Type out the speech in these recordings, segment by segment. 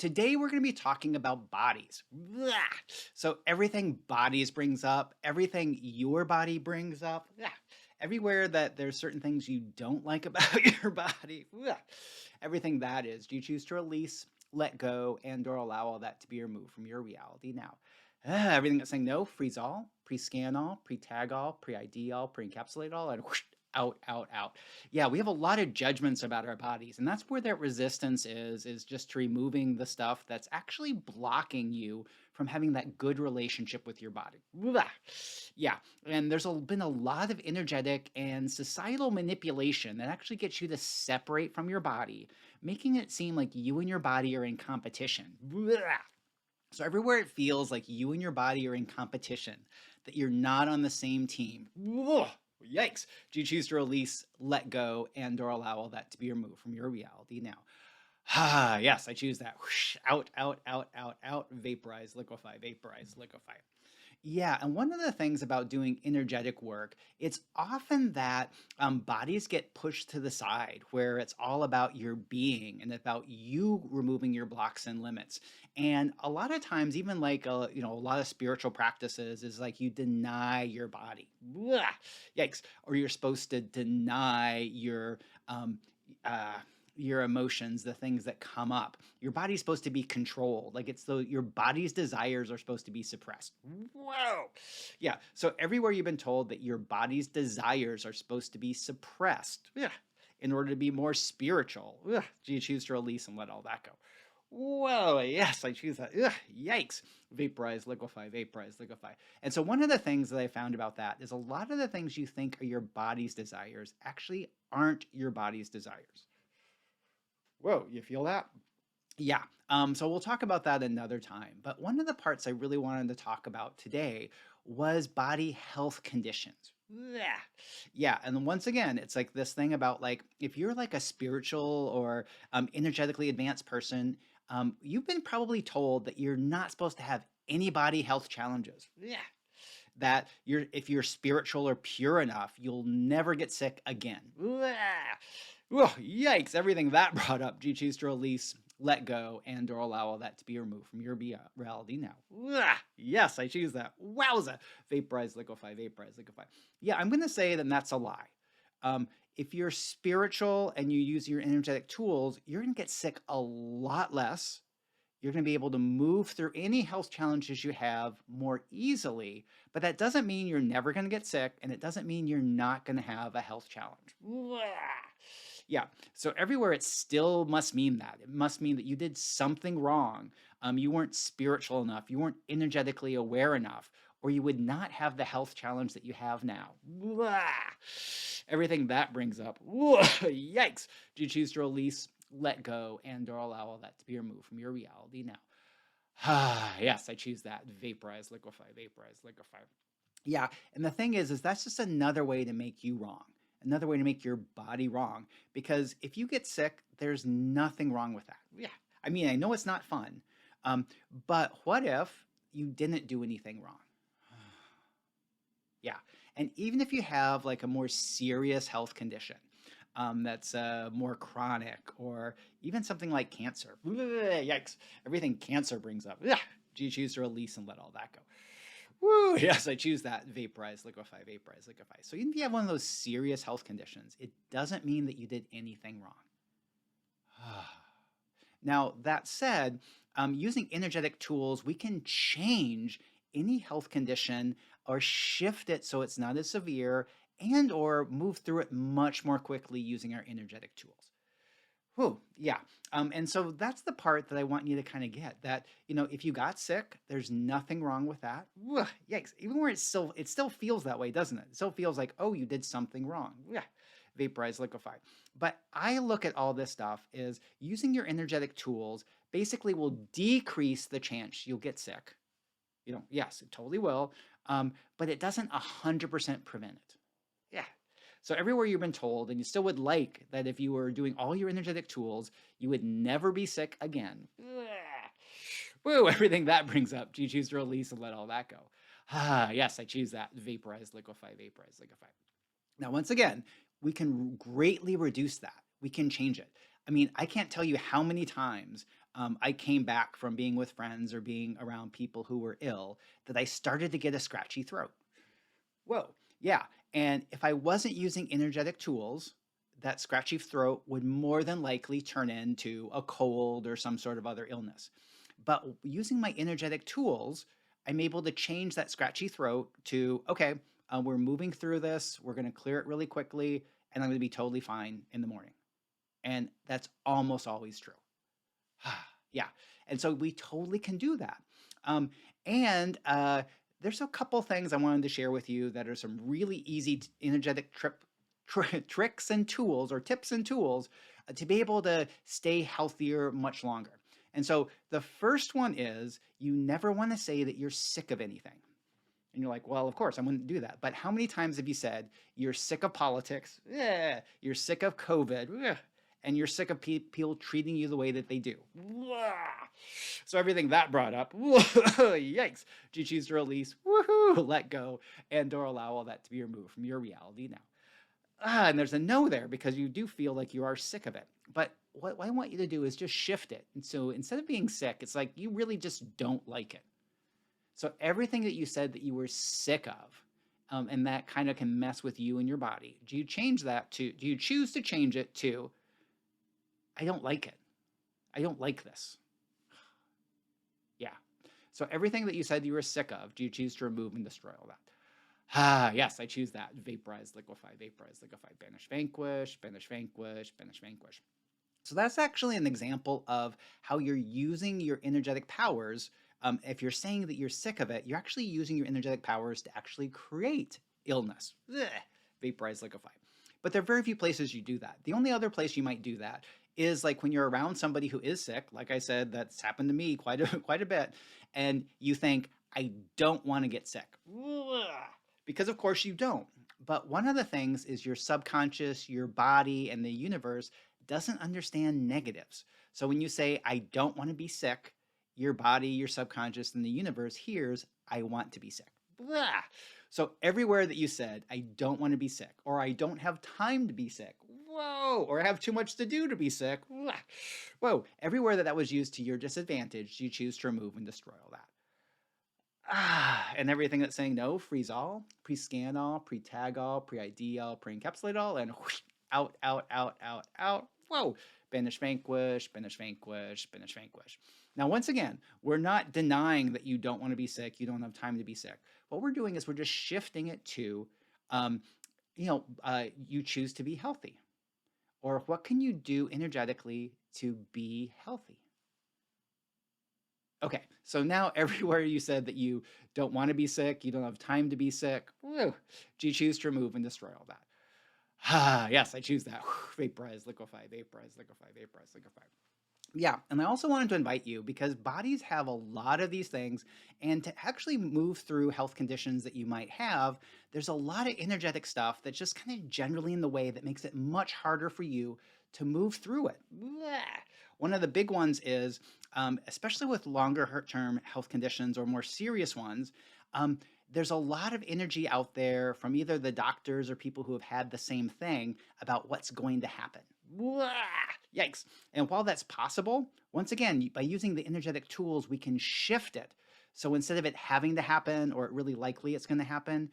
today we're going to be talking about bodies. Blah. So everything bodies brings up, everything your body brings up, everywhere that there's certain things you don't like about your body, everything that is, do you choose to release, let go, and or allow all that to be removed from your reality now? Everything that's saying no, freeze all, pre-scan all, pre-tag all, pre-ID all, pre-encapsulate all, and whoosh, out, out, out. Yeah, we have a lot of judgments about our bodies, and that's where that resistance is just removing the stuff that's actually blocking you from having that good relationship with your body. Blah. Yeah, and been a lot of energetic and societal manipulation that actually gets you to separate from your body, making it seem like you and your body are in competition. Blah. So everywhere it feels like you and your body are in competition, that you're not on the same team. Ugh, yikes. Do you choose to release, let go, and or allow all that to be removed from your reality now? Ah, yes, I choose that. Whoosh, out, out, out, out, out, vaporize, liquefy, vaporize, liquefy. Yeah, and one of the things about doing energetic work, it's often that bodies get pushed to the side, where it's all about your being and about you removing your blocks and limits. And a lot of times, even like a lot of spiritual practices is like you deny your body. Blah, yikes! Or you're supposed to deny um, uh, your emotions, the things that come up. Your body's supposed to be controlled. Like your body's desires are supposed to be suppressed. Whoa. Yeah. So everywhere you've been told that your body's desires are supposed to be suppressed. Yeah. In order to be more spiritual. Ugh. Do you choose to release and let all that go? Whoa, yes, I choose that. Ugh, yikes. Vaporize, liquefy, vaporize, liquefy. And so one of the things that I found about that is a lot of the things you think are your body's desires actually aren't your body's desires. Whoa, you feel that? Yeah. So we'll talk about that another time. But one of the parts I really wanted to talk about today was body health conditions. Yeah. Yeah. And once again, it's like this thing about like if you're like a spiritual or energetically advanced person, you've been probably told that you're not supposed to have any body health challenges. Yeah. That if you're spiritual or pure enough, you'll never get sick again. Whoa, yikes, everything that brought up. Do you choose to release, let go, and or allow all that to be removed from your reality now? Yes, I choose that. Wowza. Vaporize, liquefy, vaporize, liquefy. Yeah, I'm going to say that that's a lie. If you're spiritual and you use your energetic tools, you're going to get sick a lot less. You're going to be able to move through any health challenges you have more easily, but that doesn't mean you're never going to get sick, and it doesn't mean you're not going to have a health challenge. Yeah, so everywhere it still must mean that. It must mean that you did something wrong. You weren't spiritual enough, you weren't energetically aware enough, or you would not have the health challenge that you have now. Everything that brings up. Yikes. Do you choose to release, let go, and or allow all that to be removed from your reality now? Yes, I choose that. Vaporize, liquefy, vaporize, liquefy. Yeah, and the thing is that's just another way to make you wrong. Another way to make your body wrong. Because if you get sick, there's nothing wrong with that. Yeah. I mean, I know it's not fun, but what if you didn't do anything wrong? Yeah. And even if you have like a more serious health condition that's more chronic or even something like cancer, yikes, everything cancer brings up, do you choose to release and let all that go? Woo, yes, I choose that. Vaporize, liquefy, vaporize, liquefy. So even if you have one of those serious health conditions, it doesn't mean that you did anything wrong. Now, that said, using energetic tools, we can change any health condition or shift it so it's not as severe and or move through it much more quickly using our energetic tools. Whew, yeah. And so that's the part that I want you to kind of get that, if you got sick, there's nothing wrong with that. Ugh, yikes. Even where it still feels that way, doesn't it? It still feels like, oh, you did something wrong. Yeah. Vaporize, liquefy. But I look at all this stuff is using your energetic tools basically will decrease the chance you'll get sick. Yes, it totally will. But it doesn't 100% prevent it. Yeah. So everywhere you've been told, and you still would like that if you were doing all your energetic tools, you would never be sick again. Woo, everything that brings up. Do you choose to release and let all that go? Yes, I choose that. Vaporize, liquefy, vaporize, liquefy. Now, once again, we can greatly reduce that. We can change it. I mean, I can't tell you how many times I came back from being with friends or being around people who were ill that I started to get a scratchy throat. Whoa. Yeah. And if I wasn't using energetic tools, that scratchy throat would more than likely turn into a cold or some sort of other illness. But using my energetic tools, I'm able to change that scratchy throat to, okay, we're moving through this. We're going to clear it really quickly, and I'm going to be totally fine in the morning. And that's almost always true. Yeah. And so we totally can do that. Um, and there's a couple things I wanted to share with you that are some really easy energetic tricks and tools or tips and tools to be able to stay healthier much longer. And so the first one is you never want to say that you're sick of anything. And you're like, well, of course, I wouldn't do that. But how many times have you said you're sick of politics? Yeah. You're sick of COVID? Yeah. And you're sick of people treating you the way that they do? So everything that brought up, yikes. Do you choose to release, woohoo, let go, and or allow all that to be removed from your reality now? And there's a no there because you do feel like you are sick of it. But what I want you to do is just shift it. And so instead of being sick, it's like you really just don't like it. So everything that you said that you were sick of, and that kind of can mess with you and your body, do you change that to, do you choose to change it to, I don't like it. I don't like this. Yeah. So everything that you said you were sick of, do you choose to remove and destroy all that? Yes, I choose that. Vaporize, liquefy, banish, vanquish, banish, vanquish, banish, vanquish. So that's actually an example of how you're using your energetic powers. If you're saying that you're sick of it, you're actually using your energetic powers to actually create illness. Ugh. Vaporize, liquefy. But there are very few places you do that. The only other place you might do that is like when you're around somebody who is sick. Like I said, that's happened to me quite a bit. And you think, I don't want to get sick. Ugh. Because of course you don't. But one of the things is your subconscious, your body, and the universe doesn't understand negatives. So when you say, I don't want to be sick, your body, your subconscious, and the universe hears, I want to be sick. Blah. So everywhere that you said, I don't want to be sick, or I don't have time to be sick, whoa, or I have too much to do to be sick, blah. Whoa, everywhere that was used to your disadvantage, you choose to remove and destroy all that. And everything that's saying no, freeze all, pre-scan all, pre-tag all, pre-ID all, pre-encapsulate all, and whoosh, out, out, out, out, out. Whoa, banish, vanquish, banish, vanquish, banish, vanquish. Now, once again, we're not denying that you don't want to be sick, you don't have time to be sick. What we're doing is we're just shifting it to, you choose to be healthy. Or what can you do energetically to be healthy? Okay, so now everywhere you said that you don't want to be sick, you don't have time to be sick, woo, do you choose to remove and destroy all that? Yes, I choose that. Vaporize, liquefy, vaporize, liquefy, vaporize, liquefy. Yeah, and I also wanted to invite you because bodies have a lot of these things, and to actually move through health conditions that you might have, there's a lot of energetic stuff that's just kind of generally in the way that makes it much harder for you to move through it. Blah. One of the big ones is, especially with longer term health conditions or more serious ones, um, there's a lot of energy out there from either the doctors or people who have had the same thing about what's going to happen. Blah. Yikes. And while that's possible, once again, by using the energetic tools, we can shift it. So instead of it having to happen or it really likely it's going to happen,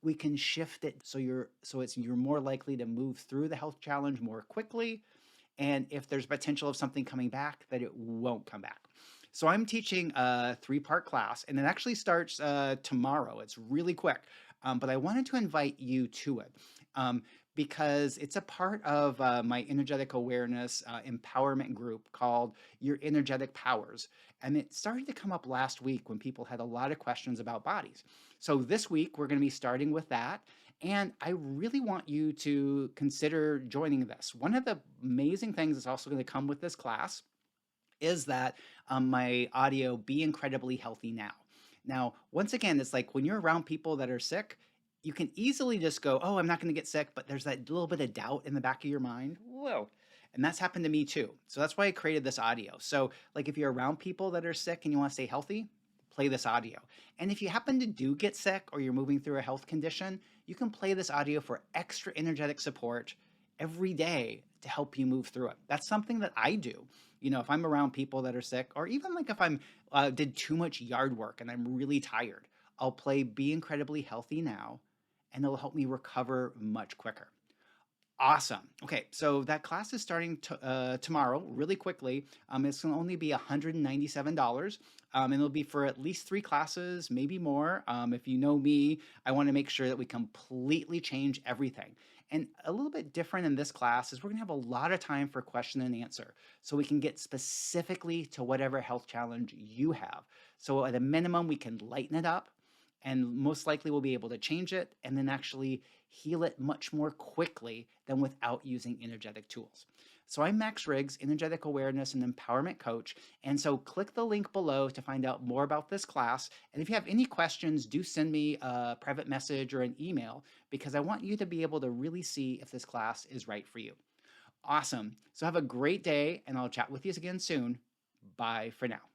we can shift it so you're more likely to move through the health challenge more quickly. And if there's potential of something coming back, that it won't come back. So I'm teaching a 3-part class, and it actually starts tomorrow. It's really quick, but I wanted to invite you to it. Because it's a part of my energetic awareness empowerment group called Your Energetic Powers. And it started to come up last week when people had a lot of questions about bodies. So this week, we're going to be starting with that. And I really want you to consider joining this. One of the amazing things that's also going to come with this class is that my audio, Be Incredibly Healthy Now. Now, once again, it's like when you're around people that are sick, you can easily just go, oh, I'm not going to get sick, but there's that little bit of doubt in the back of your mind. Whoa. And that's happened to me too. So that's why I created this audio. So like if you're around people that are sick and you want to stay healthy, play this audio. And if you happen to do get sick or you're moving through a health condition, you can play this audio for extra energetic support every day to help you move through it. That's something that I do. If I'm around people that are sick, or even like if I'm did too much yard work and I'm really tired, I'll play Be Incredibly Healthy Now, and it'll help me recover much quicker. Awesome. Okay, so that class is starting tomorrow, really quickly. It's going to only be $197, and it'll be for at least 3 classes, maybe more. If you know me, I want to make sure that we completely change everything. And a little bit different in this class is we're going to have a lot of time for question and answer, so we can get specifically to whatever health challenge you have. So at a minimum, we can lighten it up, and most likely we'll be able to change it and then actually heal it much more quickly than without using energetic tools. So I'm Max Riggs, Energetic Awareness and Empowerment Coach. And so click the link below to find out more about this class. And if you have any questions, do send me a private message or an email, because I want you to be able to really see if this class is right for you. Awesome. So have a great day, and I'll chat with you again soon. Bye for now.